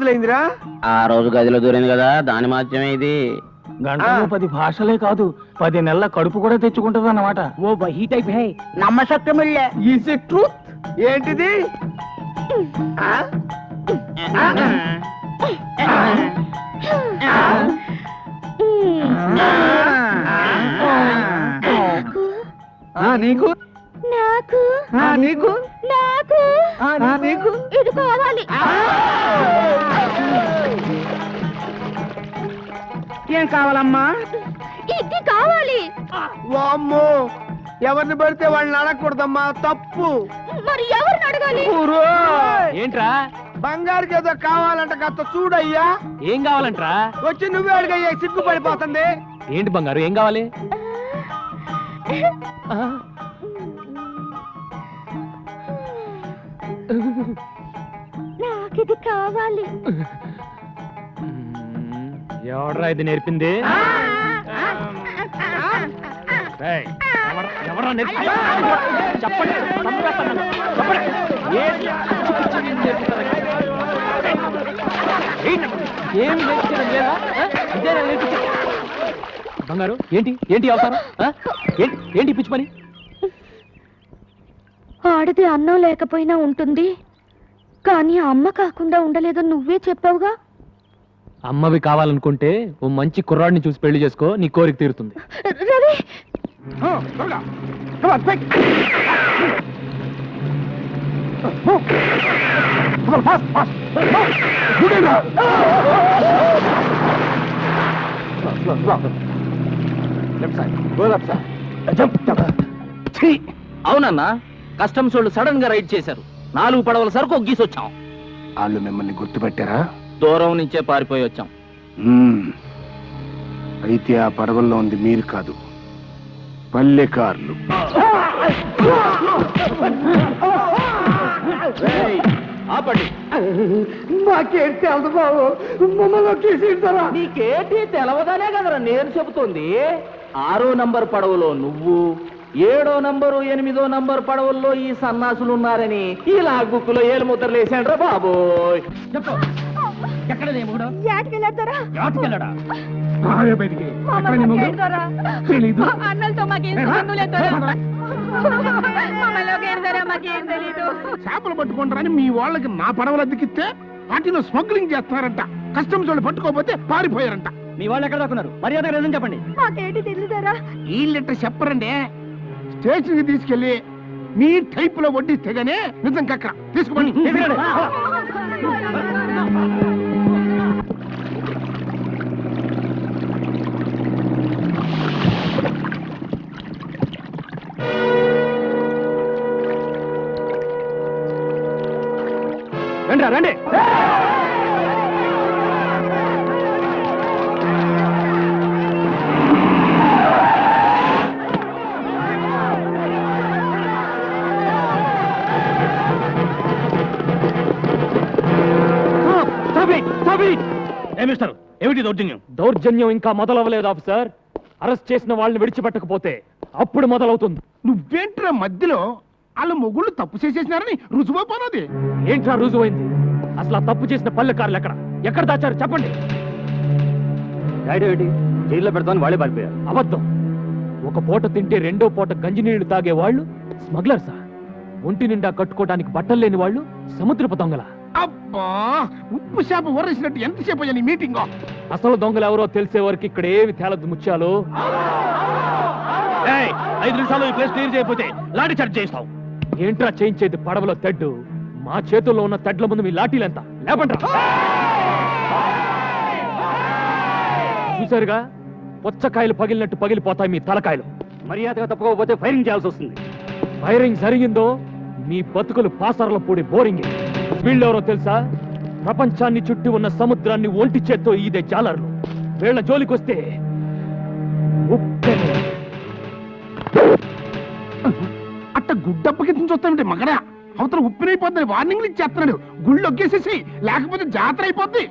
రోజులైందిరా? ఆ రోజు గదిలో దూరింది కదా, దాని మాత్రమే ఇది. గంటలో 10 భాషలే కాదు 10 నెలల కడుపు కూడా తెచ్చుకుంటది అన్నమాట. ఓ వహీ టైప్ హై నమ్మశక్యమిల్లే. Is it truth? ఏంటిది? నీకు నాకు నీకు నాకు నీకు ఇది కావాలి. ఏం కావాలమ్మా? ఇది కావాలి. వామ్మో, ఎవరిని పడితే వాళ్ళని అడగకూడదమ్మా, తప్పు. మరి ఎవరిని అడగాలి? ఏంట్రా? బంగారుకి ఏదో కావాలంట, కాస్త చూడయ్యా. ఏం కావాలంట్రా? వచ్చి నువ్వే అడిగయ్యా, సిగ్గుపడిపోతుంది. ఏంటి బంగారు, ఏం కావాలి? నాకిది కావాలి. ఎవడ్రా ఇది నేర్పింది? ఎవరా నేర్పింది? చెప్పండి, ఏమి నేర్పించడం లేదా? బంగారు, ఏంటి ఏంటి అవతారం? ఏంటి పిచ్చి పని? ఆడది అన్నం లేకపోయినా ఉంటుంది, కానీ అమ్మ కాకుండా ఉండలేదని నువ్వే చెప్పావుగా. అమ్మవి కావాలనుకుంటే ఓ మంచి కుర్రాడిని చూసి పెళ్లి చేసుకో, నీ కోరిక తీరుతుంది. రవి, అవునన్నా, కస్టమ్స్ వాళ్ళు సడన్ గా రైడ్ చేశారు. 4 పడవల సరుకు ఒగ్గీసొచ్చాం. వాళ్ళు మిమ్మల్ని గుర్తుపెట్టారా? దూరం నుంచే పారిపోయి వచ్చాం. అయితే ఆ పడవల్లో ఉంది మీరు కాదు, పల్లెకారులు. ఆపండి. మాకేంటి తెలదు బాబు, మమ్మల్ని తీసుకుంటారా? నీకేంటి తెలవదానే కదరా నేను చెబుతుంది. 6వ నంబర్ పడవలో నువ్వు, 7వ నంబరు 8వ నంబర్ పడవల్లో ఈ సన్నాసులు ఉన్నారని ఈ లాగ్ బుక్ లో ఏలు ముద్రలు వేసాండ్రా బాబోయ్. చెప్పు, ఎక్కడ దేవుడు? యాటికెళ్ళారా? యాటికెళ్ళడా? అన్నలతో మాకేం సంబంధం లేదురా. మమ్మల్ని ఏడతారా, మాకేం తెలీదు. చేపలు పట్టుకుంటారని మీ వాళ్ళకి నా పడవలు అద్దెకిస్తే వాటిలో స్మగ్లింగ్ చేస్తున్నారంట. కస్టమ్స్ వాళ్ళు పట్టుకోకపోతే పారిపోయారంట. మీ వాళ్ళు ఎక్కడ దాక్కున్నారు? మర్యాద నిజం చెప్పండి. మాకేంటి తెలియదారా? వీళ్ళెట్ట చెప్పరండి. స్టేషన్ కి తీసుకెళ్లి మీ టైప్ లో వడ్డిస్తే గానీ నిజం కక్క తీసుకోండి. రండి రండి. ఏమిటి దౌర్జన్యం? దౌర్జన్యం ఇంకా మొదలవ్వలేదు ఆఫీసర్. అరెస్ట్ చేసిన వాళ్ళని విడిచిపెట్టకపోతే అప్పుడు మొదలవుతుంది. నువ్వేంట్రా మధ్యలో? వాళ్ళ మొగుళ్ళు తప్పు చేసేసినారని రుజువైపోనది. ఏంట్రా రుజువైంది? అసలు ఆ తప్పు చేసిన పల్లెకారులు ఎక్కడ దాచారు చెప్పండి. ఏంటి జైల్లో పెడతామని వాళ్ళే పారిపోయారు. అబద్ధం. ఒక పూట తింటే 2వ పూట గంజినీళ్లు తాగే వాళ్ళు స్మగ్లర్సా? ఒంటి నిండా కట్టుకోవడానికి బట్టలు లేని వాళ్ళు సముద్రపు దొంగల? అబ్బా, ఉప్పు చేప ఊరేసినట్టు ఎంతసేపు అయ్యా నీ మీటింగ్? అసలు దొంగలు ఎవరో తెలిసే వరకు ఇక్కడ ఏమి తేలదు ముత్యాలు. 5 నిమిషాలు ఈ ప్లేస్ క్లియర్ చేయకపోతే లాఠీ చార్జ్ చేస్తావు. ఏంట్రా చేయించేది పడవలో తెడ్డు? మా చేతుల్లో ఉన్న తెడ్ల ముందు మీ లాఠీలెంత? లేపండ్రా. చూసారుగా, పుచ్చకాయలు పగిలినట్టు పగిలిపోతాయి మీ తలకాయలు. మర్యాదగా తప్పుకోకపోతే ఫైరింగ్ చేయాల్సి వస్తుంది. ఫైరింగ్ జరిగిందో మీ బతుకులు పాసర్ల పూడి బోరింగ్. వీళ్ళెవరో తెలుసా? ప్రపంచాన్ని చుట్టి ఉన్న సముద్రాన్ని ఒంటి చేత్తో ఈదే జాలర్లు. వీళ్ళ జోలికొస్తే అట్ట గుడ్డప్పకి చూస్తామంటే మగడా అవతల ఉప్పినైపోద్దని వార్నింగ్లు ఇచ్చేస్తున్నాడు. గుళ్ళు ఒగ్గేసేసి, లేకపోతే జాతర అయిపోద్ది.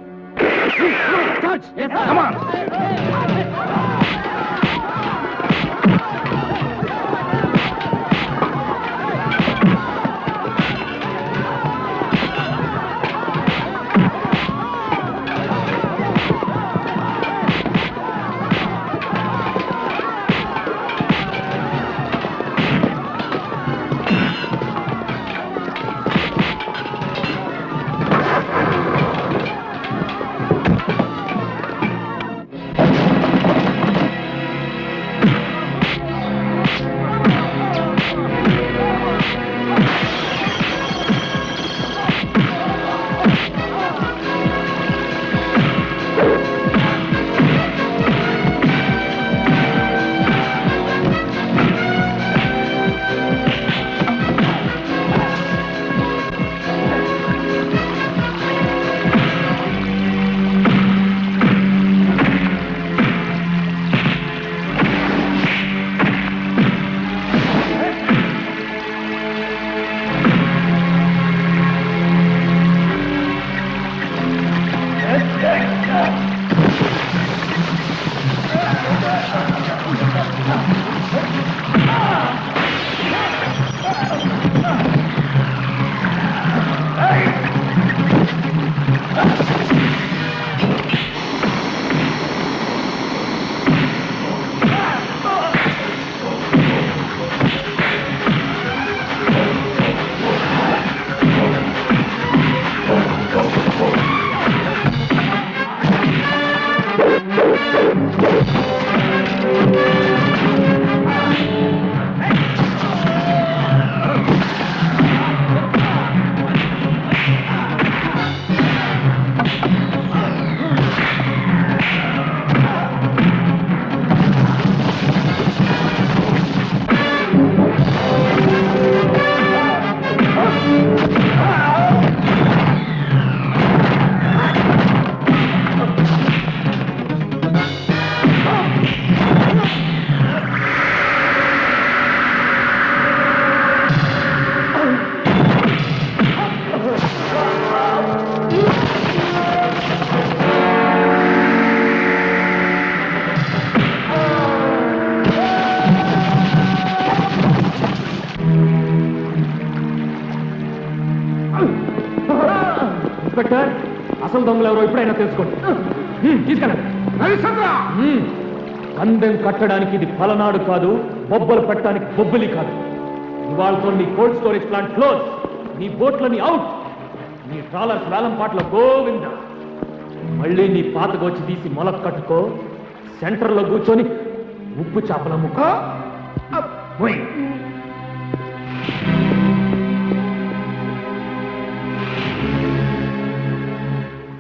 ఇన్స్పెక్టర్, అసలు దొంగలు ఎవరో ఇప్పుడైనా తెలుసుకోండి. తీసుకెళ్ళండి. హరిశ్చంద్ర! పందెం కట్టడానికి ఇది పలనాడు కాదు, బొబ్బలు పెట్టడానికి బొబ్బలి కాదు. ఇవాళతో నీ కోల్డ్ స్టోరేజ్ ప్లాంట్ క్లోజ్, నీ బోట్లని అవుట్, నీ ట్రాలర్స్ వేలం పాటల గోవింద. మళ్ళీ నీ పాతకొచ్చి తీసి మొలక కట్టుకో, సెంటర్లో కూర్చొని ఉప్పు చేపల ముక్క పోయి.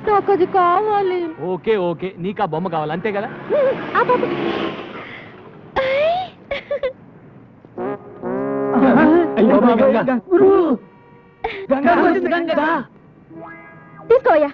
నాకు అది కావాలి. ఓకే ఓకే, నీకు ఆ బొమ్మ కావాలి అంతే కదా. ఆ బాబు. తీసుకోయా.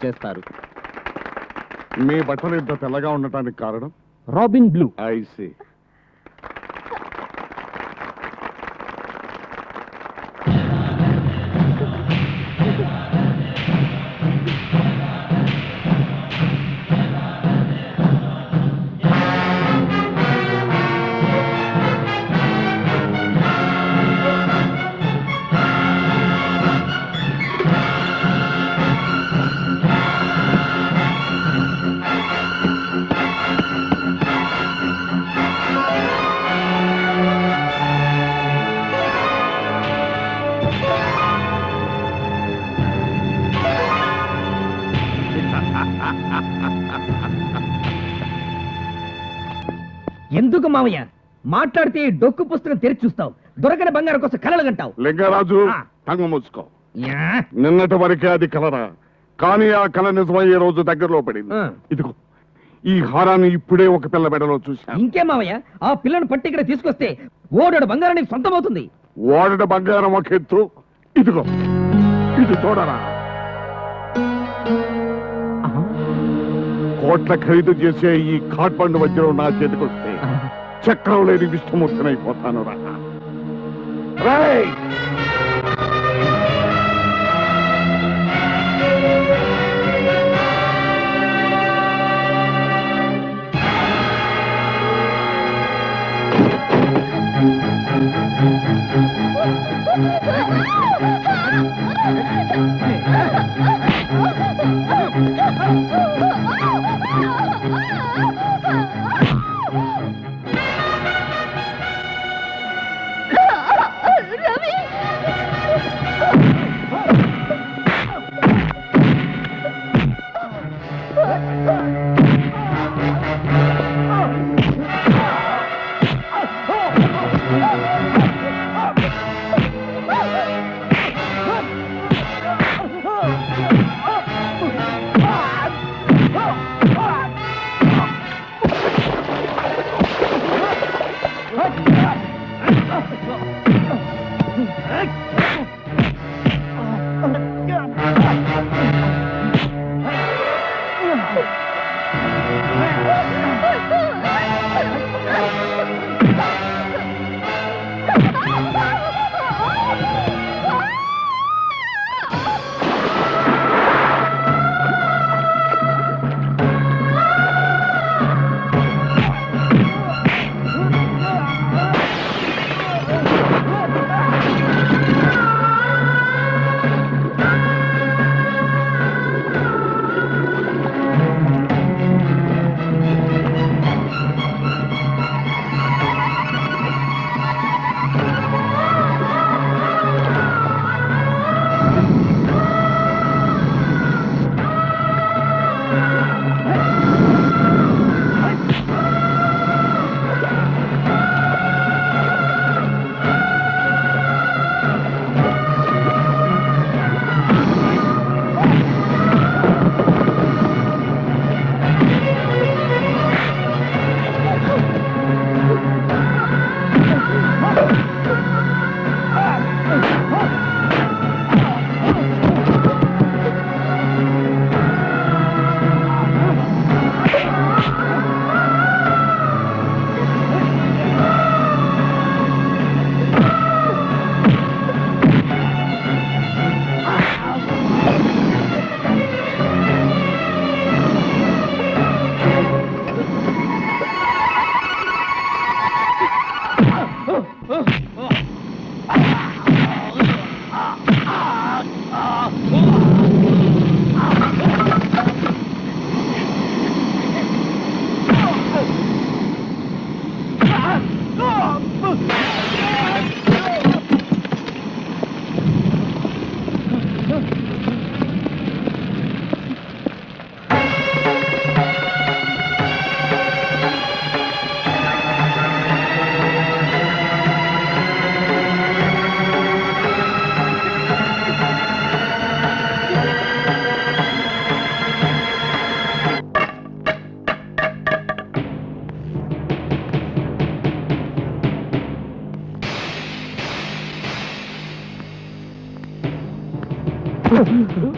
చేస్తారు. మీ బట్టలు ఇంత తెల్లగా ఉండటానికి కారణం? Robin blue. ఐసి. ఎందుకు మామయ్య మాట్లాడితే డొక్కు పుస్తకం తెరిచి చూస్తావు, దొరకని బంగారం కోసం కలలు గంటావు? లింగరాజు, టంగు మూసుకో. నిన్నటి వరకే అది కలరా, కానీ ఆ కళ నిజమయ్యే రోజు దగ్గరలో పడింది. ఇదిగో ఈ హారాన్ని ఇప్పుడే ఒక పిల్ల మెడలో చూశాను. ఇంకే మామయ్య, ఆ పిల్లను పట్టి ఇక్కడ తీసుకొస్తే ఓడడు బంగారం నీకు సొంతమవుతుంది. ఓడట బంగారం ఒక ఎత్తు, ఇదిగో ఇది చూడరా. కోట్ల ఖరీదు చేసే ఈ కాట్పండు వజ్రం నా చేతికొస్తే చక్రం లేని విష్ణుమూర్తినైపోతాను రా. 1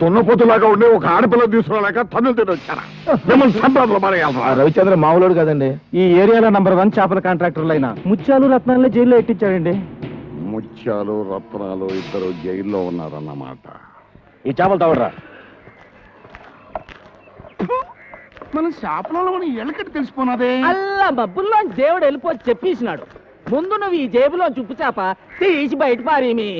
దున్నపోతులాగా ఉండే ఒక ఆడపిల్ల తీసుకురాలేక తన్నులు తిని వచ్చారా మిమ్మల్ని సంపాదనలో మారేయాలరా రవిచంద్ర మామూలుడు కదండి ఈ ఏరియాలో నంబర్ 1 చేపల కాంట్రాక్టర్లు అయినా ముత్యాలు రత్నాలని జైల్లో ఎట్టించాడండి. ముత్యాలు రత్నాలు ఇద్దరు జైల్లో ఉన్నారన్నమాట. ఈ చేపలు తవడరా మనం శాపలలో మనం ఎలకటి తెలిసిపోనాదే. అల్లా బబ్బుల్లో దేవుడు వెళ్ళిపోయి చెప్పేసినాడు. ముందు నువ్వు ఈ జేబులో చుప్పు చేప తీసి బయట పారేమి.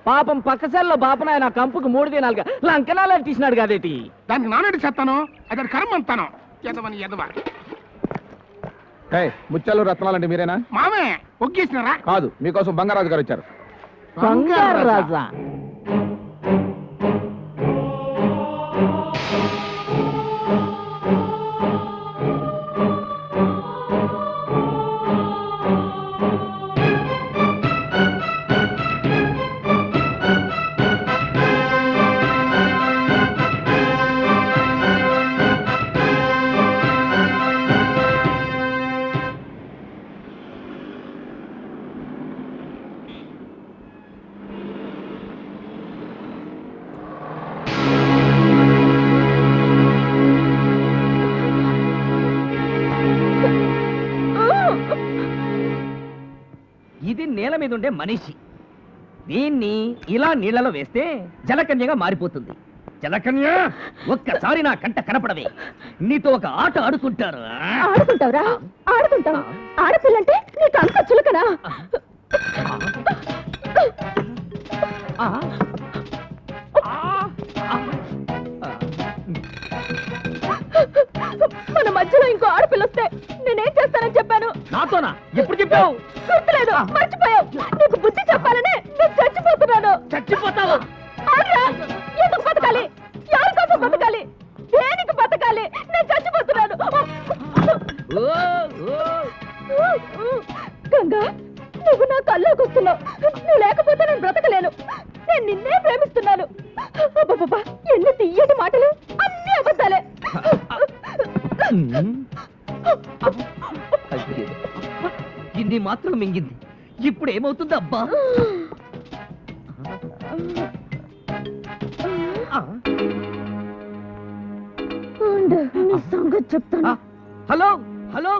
పాపం పక్కసెల్లో బాపనాయన కంపుకు 3 దినాలుగా లంకనాలు తీసినాడు కదేటి. దానికి నానడి చేస్తాను అది కర్మ అంతాను. ఎదవని ఎదవ ముత్యాలు రత్నాలంటే మీరేనా? మామే ఒగ్గేసినారా? కాదు, మీకోసం బంగారాజు గారు వచ్చారు. బంగారు రాజా ఇది నేల మీద ఉండే మనిషి. దీన్ని ఇలా నీళ్లలో వేస్తే జలకన్యగా మారిపోతుంది. జలకన్య, ఒక్కసారి నా కంట కనపడవే, నీతో ఒక ఆట ఆడుకుంటారు. ఆడుకుంటావురా? ఆడుకుంటావు. ఆడపిల్లంటే నీకు అంత చులకనా? మన మధ్యలో ఇంకో ఆడపిల్ల వస్తే నేనేం చేస్తానని చెప్పాను? నాతోనా? ఎప్పుడు చెప్పావు? గుర్తులేదు, మర్చిపోయావు. నీకు బుద్ధి చెప్పాలనే నేను చచ్చిపోతున్నాను. చచ్చిపోతావు? ఆడ్రా, ఎందుకు బతకాలి? ఎవరి కోసం బతకాలి? దేనికి బతకాలి? నేను చచ్చిపోతున్నాను. గంగా, నువ్వు నా కల్లోకి వస్తున్నావు. నువ్వు లేకపోతే నేను బ్రతకలేను. నేను నిన్నే ప్రేమిస్తున్నాను. అబ్బబ్బబ్బా, ఎన్ని తీయటి మాటలు, అన్ని అబద్ధాలే. ఇన్ని మాత్రం మింగింది. ఇప్పుడు ఏమవుతుంది అబ్బా? నీ సంగతి చెప్తాను. హలో హలో,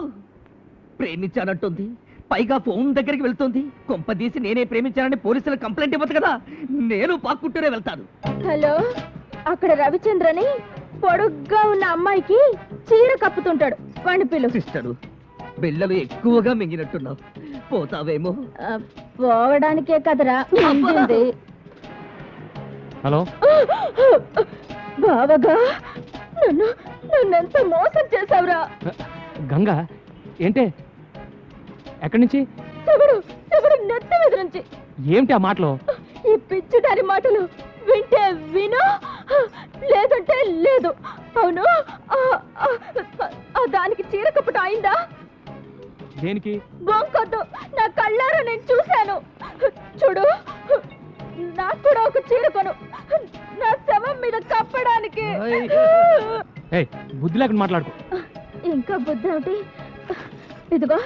ప్రేమించానంటుంది, పైగా ఫోన్ దగ్గరికి వెళ్తుంది. కొంపదీసి నేనే ప్రేమించానని పోలీసులకు కంప్లైంట్ ఇవ్వచ్చు కదా, నేను పాక్కుంటూనే వెళ్తాను. హలో, అక్కడ రవిచంద్రని పొడుగ్గా ఉన్న అమ్మాయికి చీర కప్పుతుంటాడు, వాణ్ణి పిలు. సిస్టరు, బిళ్ళలు ఎక్కువగా మింగినట్టున్నావు, పోతావేమో. పోవడానికే కదరా మింగింది. హలో, బావగా నన్నెంత మోసం చేసావురా. గంగా ఏంటే? ఎక్కడి నుంచి? చెవుడు నెత్తి మీద నుంచి. ఏమిటి ఆ మాటలు? ఈ పిచ్చిదారి మాటలు వింటే విను, లేదంటే లేదు. అవును, దానికి చీర కప్పటం అయిందా? దేనికి? బొంకొద్దు, నా కళ్ళారా నేను చూశాను. చూడు, నాకు కూడా ఒక చీర కొను, నా శవం మీద కప్పడానికి. ఏయ్, బుద్ధి లేకుండా మాట్లాడుకో. ఇంకా బుద్ధి ఏమిటి? ఇదిగో,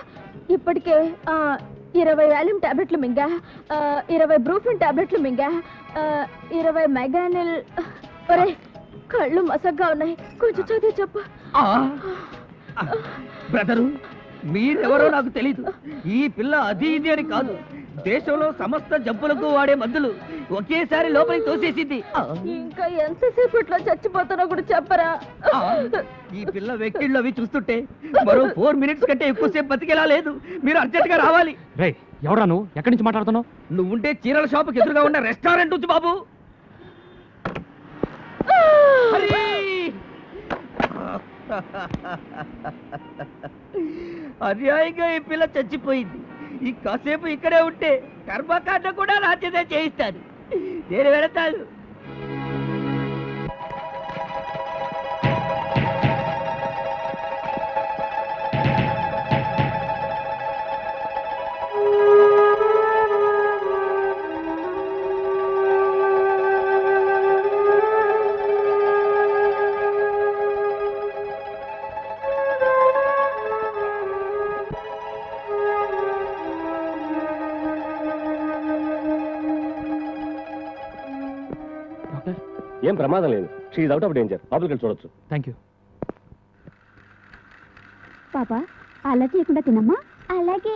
ఇప్పటికే 20 వాల్యూమ్ టాబ్లెట్లు మింగా, 20 బ్రూఫిన్ టాబ్లెట్లు మింగా, 20 మెగానిల్. ఒరే, కళ్ళు మసగ్గా ఉన్నాయి, కొంచెం చదివి చెప్పు. బ్రదరు, మీరెవరో నాకు తెలీదు. ఈ పిల్ల అది ఇది అని కాదు, దేశంలో సమస్త జబ్బులకు వాడే మందులు ఒకేసారి లోపలికి తోసేసింది. ఇంకా ఎంతసేపట్లో చచ్చిపోతానో కూడా చెప్పరా? ఈ పిల్ల వెక్కిళ్ళు అవి చూస్తుంటే మరో 4 మినిట్స్ కంటే ఎక్కువసేపు బతికేలా లేదు. మీరు అర్జెంట్ గా రావాలి. రే, ఎవరా నువ్వు? ఎక్కడి నుంచి మాట్లాడుతున్నావు? నువ్వుంటే చీరల షాపుకి ఎదురుగా ఉన్న రెస్టారెంట్ నుంచి బాబు. హరి! అన్యాయంగా ఈ పిల్ల చచ్చిపోయింది. ఈ కాసేపు ఇక్కడే ఉంటే కర్మకాండ కూడా రాజ్యదే చేయిస్తాను. నేను వెళతాను. ఏం ప్రమాదం లేదు. She's out of danger. లోపలికి చూడొచ్చు. Thank you. పాపా, అలా చేయకుండా తినమ్మా. అలాగే.